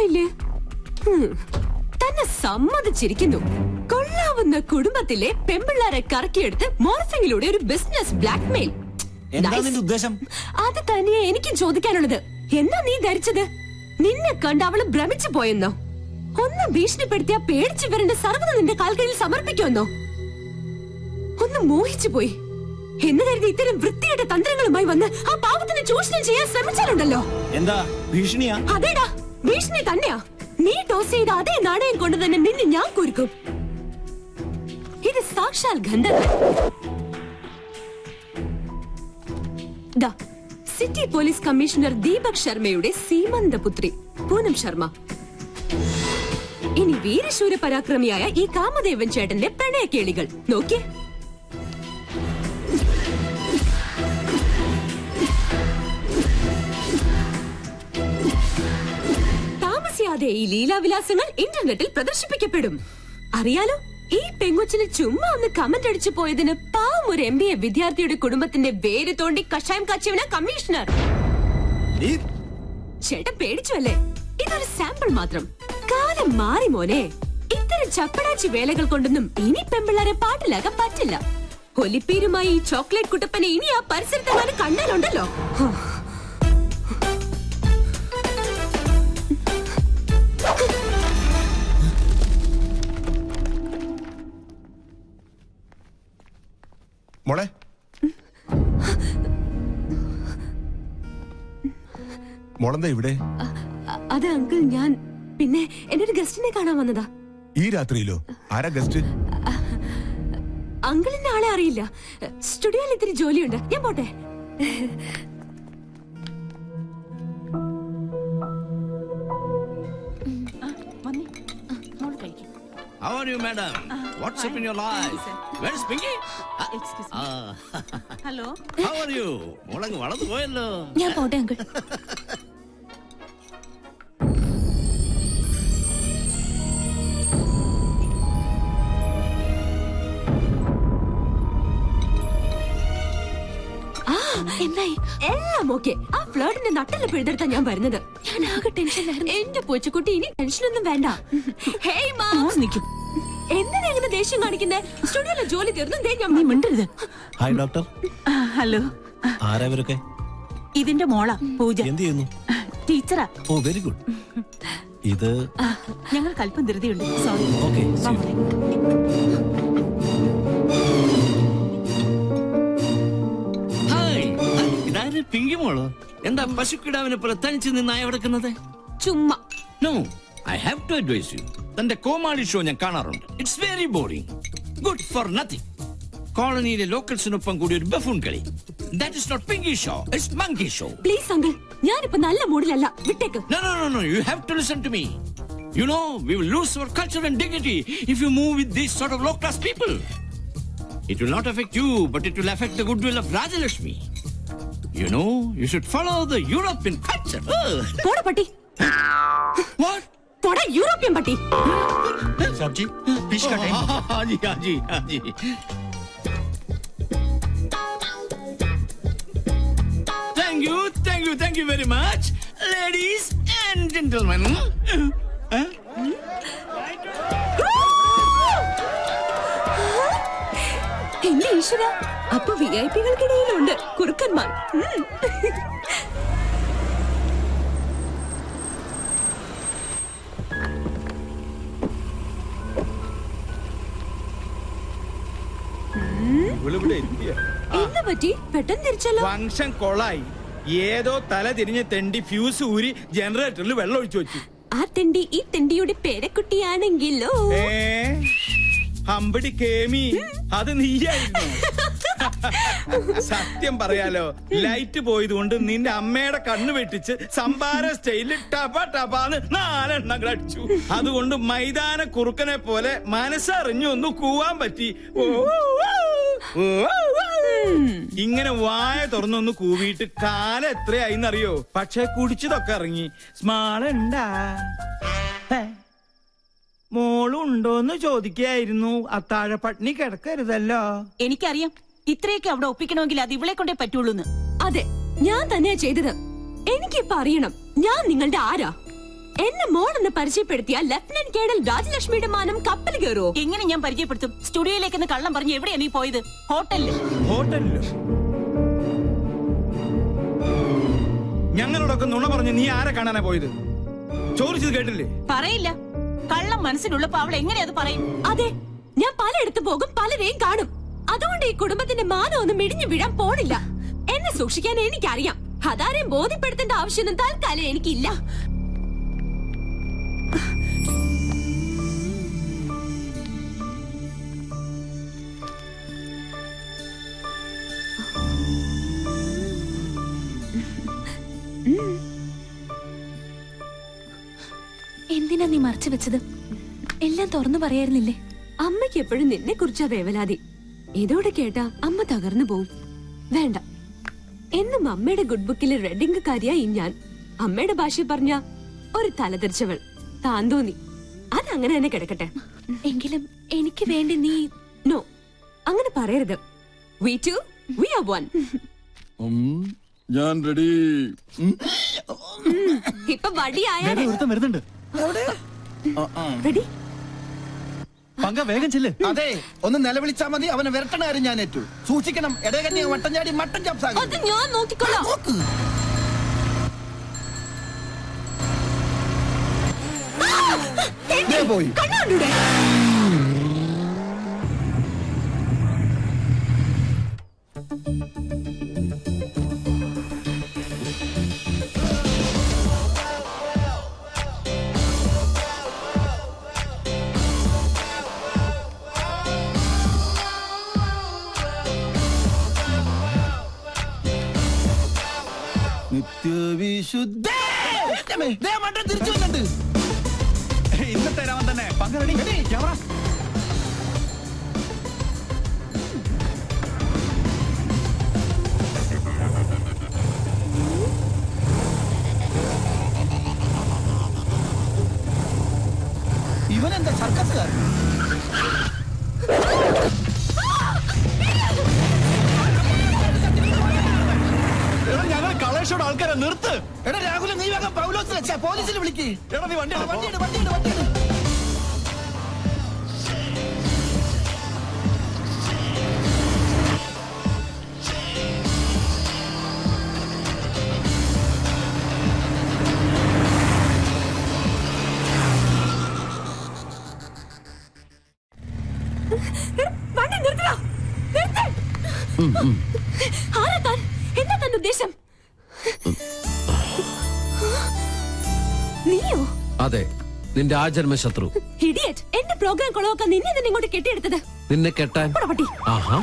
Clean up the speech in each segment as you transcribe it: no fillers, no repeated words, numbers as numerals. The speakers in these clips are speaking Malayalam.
മനസ്സിലായില്ലേ? തന്നെ സമ്മതിച്ചിരിക്കുന്നു. കൊള്ളാവുന്ന കുടുംബത്തിലെ പെമ്പിള്ളാരെ കറക്കിയെടുത്ത് മോർഫിംഗിലൂടെ ഒരു ബിസിനസ് ബ്ലാക്ക്മെയിൽ. ഉദ്ദേശം അത് തന്നെയാ എനിക്കും ചോദിക്കാനുള്ളത്. എന്താ നീ ധരിച്ചത്? നിന്നെ കണ്ട് അവള് ഭ്രമിച്ചു പോയെന്നോ? ഒന്ന് ഭീഷണിപ്പെടുത്തിയാ പേടിച്ചു വരേണ്ട സർവ്വത നിന്റെ കാൽക്കീഴിൽ സമർപ്പിക്കുമെന്നോ? ഒന്ന് മോഹിച്ചു പോയി എന്ന് കരുതി ഇത്തരം വൃത്തിയുടെ തന്ത്രങ്ങളുമായി വന്ന് ആ പാവത്തിന് ചൂഷണം ചെയ്യാൻ ശ്രമിച്ചാലുണ്ടല്ലോ. എന്താ ഭീഷണിയാ? അതേടാ, ഭീഷണി തന്നെയാ. നീ ടോസ് ചെയ്ത അതേ നാണയം കൊണ്ട് തന്നെ നിന്നെ ഞാൻ കുരുക്കും. ഇത് സാക്ഷാൽ ഗന്ധർവൻ. സിറ്റി പോലീസ് കമ്മീഷണർ ദീപക് ശർമ്മയുടെ സീമന്തപുത്രി പൂനം ശർമ്മ. ഇനി വീരശൂര പരാക്രമിയായ ഈ കാമദേവൻ ചേട്ടന്റെ പ്രണയക്കേളികൾ നോക്കിയേ. താമസിയാതെ ഈ ലീലാവിലാസങ്ങൾ ഇന്റർനെറ്റിൽ പ്രദർശിപ്പിക്കപ്പെടും. അറിയാലോ, ഈ പെങ്കൊച്ചിന് ചുമ്മാ ഒന്ന് കമന്റ് അടിച്ചു പോയതിന് പാവം ഒരു MBA വിദ്യാർത്ഥിയുടെ കുടുംബത്തിന്റെ വേര് തോണ്ടി കഷായം കാച്ചിയവനാ കമ്മീഷണർ. ചേട്ടൻ പേടിച്ചു അല്ലേ? ഇതൊരു സാമ്പിൾ മാത്രം. കാലം മാറി മോനെ. ഇത്തരം ചപ്പടാച്ചി വേലകൾ കൊണ്ടൊന്നും ഇനി പെമ്പിള്ളാരെ പാട്ടിലാക്കാൻ പറ്റില്ല. ഒലിപ്പീരുമായി ഈ ചോക്ലേറ്റ് കുട്ടപ്പനെ ഇനി ആ പരിസരത്തെങ്ങാനും കണ്ടാലുണ്ടല്ലോ. മോളെ, മോളെന്താ ഇവിടെ? അത് അങ്കിൾ, ഞാൻ പിന്നെ എന്റെ ഒരു ഗസ്റ്റിനെ കാണാൻ വന്നതാ. ഈ രാത്രിയിലോ? ആരാ ഗസ്റ്റ്? അങ്കിളിന്റെ ആളെ അറിയില്ല. സ്റ്റുഡിയോയിൽ ഇത്തിരി ജോലിയുണ്ട്, ഞാൻ പോട്ടെ. How are you, madam? What's up in your life? Where is Pinky? Excuse me. Hello. How are you? മോളങ്ങ് വളർന്നു പോയല്ലോ. ഞാൻ പോട്ടെ അങ്കിൾ. എന്തായി? എല്ലാം ഓക്കെ. ആ ഫ്ലേർട്ടിന്റെ നട്ടല് പിഴുതെടുത്താ ഞാൻ വരുന്നത്. ഞാൻ ആകെ ടെൻഷനിലായിരുന്നു. എന്റെ പൂച്ചക്കുട്ടി, ഇനി ടെൻഷനൊന്നും വേണ്ട. ഹേയ് മാം, നിൽക്കും. എന്തിനാ ഇങ്ങനെ ദേഷ്യം കാണിക്കുന്നേ? സ്റ്റുഡിയോയിലെ ജോലി തീർന്നു. നീ മിണ്ടരുത്. Hi doctor. ഹലോ. ആരാ ഇവരൊക്കെ? ഇതിന്റെ മോളാ പൂജ. എന്ത് ചെയ്യുന്നു? ടീച്ചറാ. ഓ, വെരി ഗുഡ്. ഇത് ഞങ്ങൾക്ക് അല്പം ധൃതിയുണ്ട്. സോറി. ഓക്കെ. ഇതാര് പിങ്കി മോളോ? എന്താ പശുക്കിടാവിനെ പോലെ തനിച്ച് നിന്നായി കിടക്കുന്നത്? ചുമ്മാ. No, I have to advise you. തന്റെ കോമാളി ഷോ ഞാൻ കാണാറുണ്ട്. It's very boring, good for nothing. കോളനിയിലെ ലോക്കൽസിനൊപ്പം കൂടി ഒരു ബഫൂൺ കളി. That is not pinky show, it's monkey show. Please uncle, ഞാനിപ്പോ നല്ല മൂഡിലല്ല, വിട്ടേക്ക്. No, no, no, no, you have to listen to me. You know, we will lose our culture and dignity if you move with these sort of low-class people. It will not affect you, but it will affect the goodwill of Rajalakshmi. You know, you should follow the European culture. പോടാ പട്ടി. What? പോടാ യൂറോപ്യൻ പട്ടി. Sabji, fish ka time. Haji, haji, haji. Thank you very much, ladies and gentlemen. എന്റെ ഈശ്വര, അപ്പൊ VIP-കൾക്കിടയിലുണ്ട് കുറുക്കന്മാർ. എന്താ പറ്റി? പെട്ടെന്ന് തിരിച്ചല്ലോ. ഫംഗ്ഷൻ കൊളായി. ഏതോ തല തിരിഞ്ഞ തെണ്ടി ഫ്യൂസ് ഊരി ജനറേറ്ററിൽ വെള്ളം ഒഴിച്ചു വെച്ചു. ആ തെണ്ടി ഈ തെണ്ടിയുടെ പേരക്കുട്ടിയാണെങ്കിലോ? ഹമ്പടി കേമി, അത് നീയായിരുന്നു. സത്യം പറയാലോ, ലൈറ്റ് പോയത് കൊണ്ട് നിന്റെ അമ്മയുടെ കണ്ണ് വെട്ടിച്ച് സംഭാര സ്റ്റൈലിൽ ടപ ടപാന്ന് 4 എണ്ണങ്ങൾ അടിച്ചു. അതുകൊണ്ട് മൈതാന കുറുക്കനെ പോലെ മനസ്സറിഞ്ഞു ഒന്ന് കൂവാൻ പറ്റി. ഇങ്ങനെ വായ തുറന്നൊന്ന് കൂവിയിട്ട് കാലം എത്രയായിന്നറിയോ? പക്ഷെ കുടിച്ചതൊക്കെ ഇറങ്ങി. സ്മാളുണ്ടാ? മോളുണ്ടോന്ന് ചോദിക്കായിരുന്നു. അത്താഴ പട്ടിണി കിടക്കരുതല്ലോ. എനിക്കറിയാം, ഇത്രയൊക്കെ അവിടെ ഒപ്പിക്കണമെങ്കിൽ അത് ഇവളെ കൊണ്ടേ പറ്റുള്ളൂന്ന്. അതെ, ഞാൻ തന്നെയാ ചെയ്തത്. എനിക്കിപ്പോ അറിയണം ഞാൻ നിങ്ങളുടെ ആരാ. എന്നെ മോളെന്ന് പരിചയപ്പെടുത്തിയ ലഫ്റ്റനന്റ് കേണൽ രാജലക്ഷ്മിയുടെ മാനം കപ്പൽ കയറോ? എങ്ങനെ ഞാൻ പരിചയപ്പെടുത്തും? സ്റ്റുഡിയോയിലേക്ക് കള്ളം പറഞ്ഞ് എവിടെയാ നീ പോയത്? ഹോട്ടലില്. ഹോട്ടലിലോ? ഞങ്ങളോടൊക്കെ നുണ പറഞ്ഞ് നീ ആരെ കാണാനാ പോയത്? ചോദിച്ചത് കേട്ടില്ലേ? പറയില്ല. കള്ളം മനസ്സിലുള്ളപ്പോ അവൾ എങ്ങനെ അത് പറയും? അതെ, ഞാൻ പലയിടത്ത് പോകും, പലരെയും കാണും. അതുകൊണ്ട് ഈ കുടുംബത്തിന്റെ മാനം ഒന്നും ഇടിഞ്ഞു വീഴാൻ പോണില്ല. എന്നെ സൂക്ഷിക്കാൻ എനിക്കറിയാം. അതാരെയും ബോധ്യപ്പെടുത്തേണ്ട ആവശ്യമൊന്നും തൽക്കാലം എനിക്കില്ല. എന്തിനാ നീ മറച്ചു വെച്ചത്? എല്ലാം തുറന്നു പറയായിരുന്നില്ലേ? അമ്മയ്ക്ക് എപ്പോഴും നിന്നെ കുറിച്ചാ വേവലാതി. ഇതോടെ കേട്ടാ അമ്മ തകർന്നു പോവും. വേണ്ട, എന്നും അമ്മയുടെ ഗുഡ് ബുക്കിലെ റെഡിംഗുകാരിയായി ഞാൻ. അമ്മയുടെ ഭാഷ പറഞ്ഞ ഒരു തലതെറിച്ചവൾ, താൻ തോന്നി. അതങ്ങനെ തന്നെ കിടക്കട്ടെ. എങ്കിലും എനിക്ക് വേണ്ടി നീ... നോ, അങ്ങനെ പറയരുത്. We two, we are one. ഞാൻ റെഡി. ഇപ്പൊ വടിയായാലേ വരുന്നുണ്ട്. റെഡി. പങ്ക വേഗം ചെല്ല്. അതെ, ഒന്ന് നിലവിളിച്ചാ മതി. അവനെ വിരട്ടണ കാര്യം ഞാൻ ഏറ്റു. സൂക്ഷിക്കണം. ഇടകഞ്ഞ വട്ടം ചാടി മട്ടൻ ചാപ്സാകും. അത് ഞാൻ നോക്കിക്കൊള്ളാം. പോയി കണ്ണാണ്ടൂടെ? നിത്യവിശുദ്ധ മട്ടൻ തിരിച്ചു വന്നിട്ട് ഇന്നത്തെ രാമൻ തന്നെ. പങ്ക റെഡി. ക്യാമറ. ഇവനെന്താ സർക്കസുകാരൻ? ഞങ്ങൾ കളേഷോട് ആൾക്കാരെ നിർത്ത്. എടാ രാഹുല, നീ വേഗം പൗലോസിനെ പോലീസിൽ വിളിക്ക്. എടാ നീ വണ്ടി വണ്ടിയുടെ വണ്ടി നിർത്തടാ. നിർത്ത്. ആരാ താൻ? എന്താ തന്റെ ഉദ്ദേശം? നീയോ? അതെ, നിന്റെ ആജന്മ ശത്രു. ഇഡിയറ്റ്. എന്റെ പ്രോഗ്രാം കൊളവാക്കാൻ നിന്നെ തന്നെ ഇങ്ങോട്ട് കെട്ടിയെടുത്തത്. നിന്നെ കെട്ടാൻ? പോടാ പട്ടി. ആഹാ,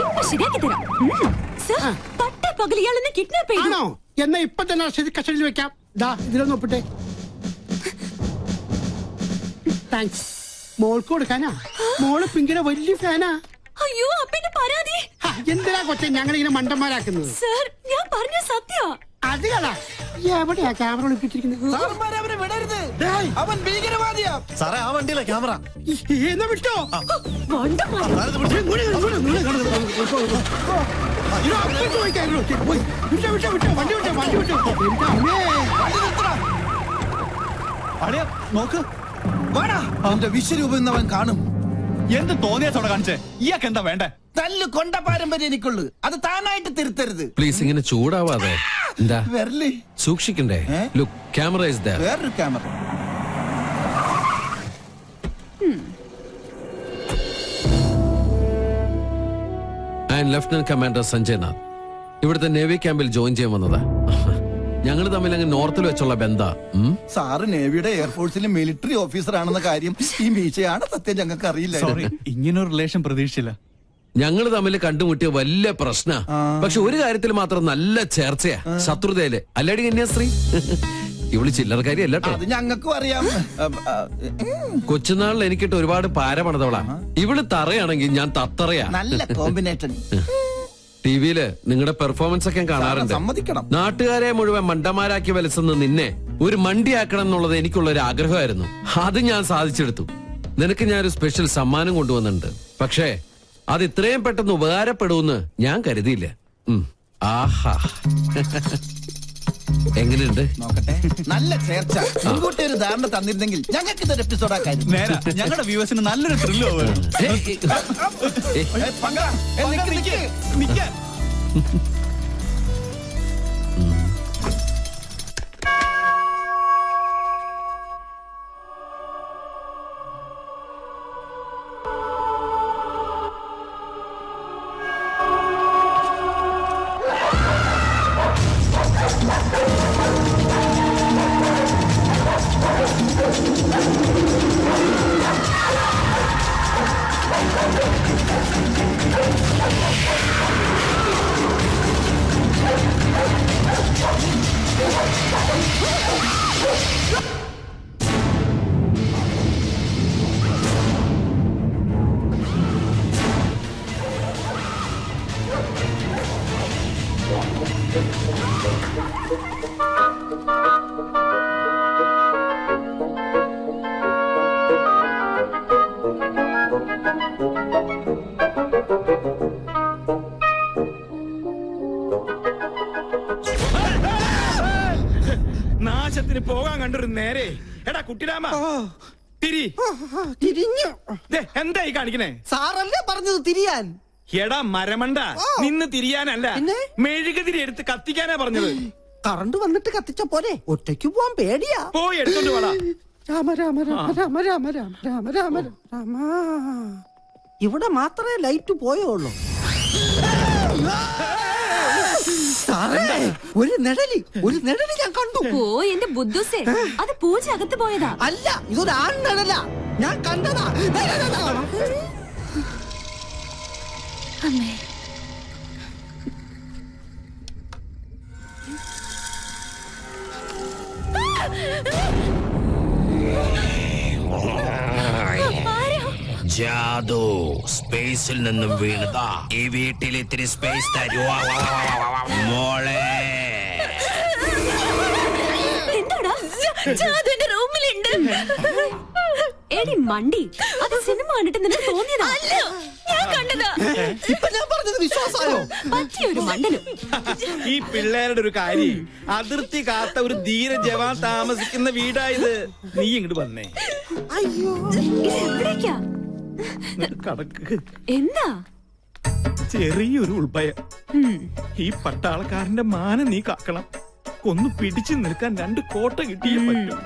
ഇപ്പൊ ശരിയാക്കി തരാം. സർ, പട്ടേ പകൽ ഇയാൾ എന്നെ കിഡ്നാപ്പ് ചെയ്തു. ആണോ? എന്നാ ഇപ്പൊ തന്നെ കസ്റ്റഡിയിൽ വെക്കാം. ദാ ഇതിലൊന്ന് ഒപ്പിട്ടെ. താങ്ക്സ്. മോൾക്ക് കൊടുക്കാനാ? മോള് പിങ്കിയുടെ വലിയ ഫാനാ. അയ്യോ, അപ്പന്റെ പരാതി. എന്തിനാ കൊച്ചെ ഞങ്ങളിങ്ങനെ മണ്ടന്മാരാക്കുന്നത്? സർ, ഞാൻ പറഞ്ഞ സത്യ. അത് കളാ. എവിടെയാ ക്യാമറ ഒളിപ്പിച്ചിരിക്കുന്നത്? സാറന്മാരെ അവനെ വിടരുത്. അവൻ ഭീകരവാദിയാ. സാറേ, ആ വണ്ടിയിലെ ക്യാമറ. എന്നാ വിട്ടോ. അളിയാ നോക്ക്. അവന്റെ വിശ്വരൂപം ഇന്നവൻ കാണും. എന്ത് തോന്നിയാത്തോടെ കാണിച്ചേ? ഇയാൾക്ക് എന്താ വേണ്ടേ? തല്ല് കൊണ്ട പാരമ്പര്യം എനിക്കുള്ളു. അത് താനായിട്ട് തിരുത്തരുത്. പ്ലീസ് ഇങ്ങനെ ചൂടാവാതെ. എന്താ വരല് സൂക്ഷിക്കണ്ടേ? Look, camera is there. വേറൊരു camera. And lieutenant commander Sanjay Nath ഇവിടുത്തെ നേവി ക്യാമ്പിൽ ജോയിൻ ചെയ്യാൻ വന്നതാ. ഞങ്ങൾ തമ്മിൽ അങ്ങ് നോർത്തിൽ വെച്ചുള്ള ബന്ധാ. സാറ് നേവിയുടെ എയർഫോഴ്സിലെ മിലിറ്ററി ഓഫീസർ ആണെന്ന കാര്യം ഈ മീശയാണ് സത്യം ഞങ്ങൾക്ക് അറിയില്ല. സോറി, ഇങ്ങനൊരു റിലേഷൻ പ്രതീക്ഷിച്ചില്ല. ഞങ്ങൾ തമ്മിൽ കണ്ടുമുട്ടിയ വലിയ പ്രശ്ന. പക്ഷെ ഒരു കാര്യത്തിൽ മാത്രം നല്ല ചേർച്ചയാ, ശത്രുതയില്. അല്ലാടി കന്യാസ്ത്രീ ഇവള് ചില്ലറക്കാരി അല്ലട്ടോ. അത് ഞങ്ങൾക്കും അറിയാം. കൊച്ചുനാളിൽ എനിക്കിട്ട് ഒരുപാട് പാര പണിതവളാ. ഇവള് തറയാണെങ്കിൽ ഞാൻ തത്തറയാ. നല്ല കോമ്പിനേഷൻ. ടിവിയില് നിങ്ങളുടെ പെർഫോമൻസ് ഒക്കെ കാണാറുണ്ട്. സമ്മതിക്കണം. നാട്ടുകാരെ മുഴുവൻ മണ്ടന്മാരാക്കി വലിച്ചുന്ന നിന്നെ ഒരു മണ്ടിയാക്കണം എന്നുള്ളത് എനിക്കുള്ള ഒരു ആഗ്രഹമായിരുന്നു. അത് ഞാൻ സാധിച്ചെടുത്തു. നിനക്ക് ഞാനൊരു സ്പെഷ്യൽ സമ്മാനം കൊണ്ടുവന്നിട്ടുണ്ട്. പക്ഷേ അത് ഇത്രയും പെട്ടെന്ന് ഉപകാരപ്പെടുമെന്ന് ഞാൻ കരുതിയില്ല. ആഹാ എങ്ങനെയുണ്ട്? നോക്കട്ടെ, നല്ല ചേർച്ച. മുൻകൂട്ടി ഒരു ധാരണ തന്നിരുന്നെങ്കിൽ ഞങ്ങൾക്ക് ഇതൊരു എപ്പിസോഡ് ആക്കായിരുന്നു. നേരാ, ഞങ്ങളുടെ വ്യൂവേഴ്സിന് നല്ലൊരു ത്രില്ല് നിക്കാൻ നാശത്തിന് പോകാൻ കണ്ടൊരു നേരെ. എടാ കുട്ടിരാമ, തിരിഞ്ഞു. എന്തായി കാണിക്കണേ? സാറല്ലേ പറഞ്ഞത് തിരിയാൻ? എടാ മരമണ്ട, നിന്ന് തിരിയാനല്ല, പിന്നെ? മെഴുകുതിരി എടുത്ത് കത്തിക്കാനാ പറഞ്ഞത്. കറണ്ട് വന്നിട്ട് കത്തിച്ച പോലെ ഒറ്റയ്ക്ക് പോവാൻ പേടിയാ. പോയി എടുത്തോണ്ട് പോടാ. രാമ രാമ രാമ രാമ രാമ രാമ രാമ രാമ രാമ. ഇവിടെ മാത്രമേ ലൈറ്റ് പോയുള്ളൂ. സാറേ, ഒരു നിഴലി ഞാൻ കണ്ടു. ഓ എന്റെ ബുദ്ധുസേ, അത് പൂജ അകത്ത് പോയതാ. അല്ല, ഇതൊരു ആൺ നിഴല. ഞാൻ കണ്ടതാ. അമ്മേ, ജാദു സ്പേസിൽ നിന്നും വീണതാ. ഈ വീട്ടിൽ ഇത്തിരി സ്പേസ് തരുവാ മോളെ. എന്താടാ? ജാദുവിന്റെ റൂമിലുണ്ട്. എടി മണ്ടി, അത് സിനിമ കണ്ടിട്ട് നിനക്ക് തോന്നിയതാ? ഞാൻ കണ്ടതാ. ഇപ്പൊ ഞാൻ പറഞ്ഞത് വിശ്വാസമായോ? പറ്റിയൊരു മണ്ടനും. ഈ പിള്ളേരുടെ ഒരു കാര്യം, അതിർത്തി കാത്ത ഒരു ധീര ജവാൻ താമസിക്കുന്ന വീടായത്. നീ ഇങ്ങോട്ട് വന്നേ. അയ്യോ, എവിടേക്കാ? കടക്ക്. എന്താ? ചെറിയൊരു ഉൾഭയം. ഈ പട്ടാളക്കാരന്റെ മാനം നീ കാക്കണം. ഒന്ന് പിടിച്ചു നിൽക്കാൻ 2 കോട്ട കിട്ടിയേ പറ്റും.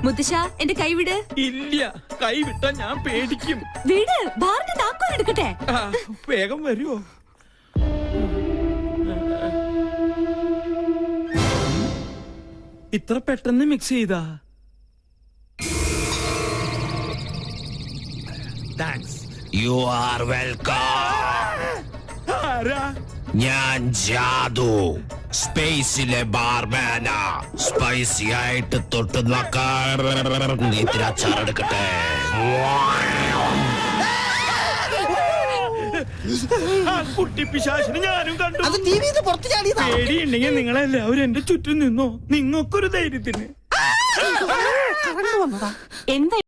മുത്തശ്ശ, എന്റെ കൈവിട്. ഇല്ല, കൈ വിട്ടാ ഞാൻ പേടിക്കും. വീട് ബാറിന്റെ താക്കോൽ എടുക്കട്ടെ. വേഗം വരുമോ? ഇത്ര പെട്ടെന്ന് മിക്സ് ചെയ്താ? താങ്ക്സ്. You are welcome. ആരാ? ഞാൻ ജാദു, സ്പേസിലെ ബാർമാനാ. സ്പൈസി ആയിട്ട് തൊട്ട് നോക്കാൻ ഇത്തിരി അച്ചാറെടുക്കട്ടെ. ആ കുട്ടി പിശാചിനെ ഞാനും കണ്ടു. അത് ടിവിന്ന് പുറത്ത് ചാടിയതാ. പേടിയുണ്ടെങ്കിൽ നിങ്ങളെല്ലാവരും എന്റെ ചുറ്റും നിന്നോ. നിങ്ങൾക്കൊരു ധൈര്യത്തിന്. കറണ്ട് വന്നതാ. എന്താ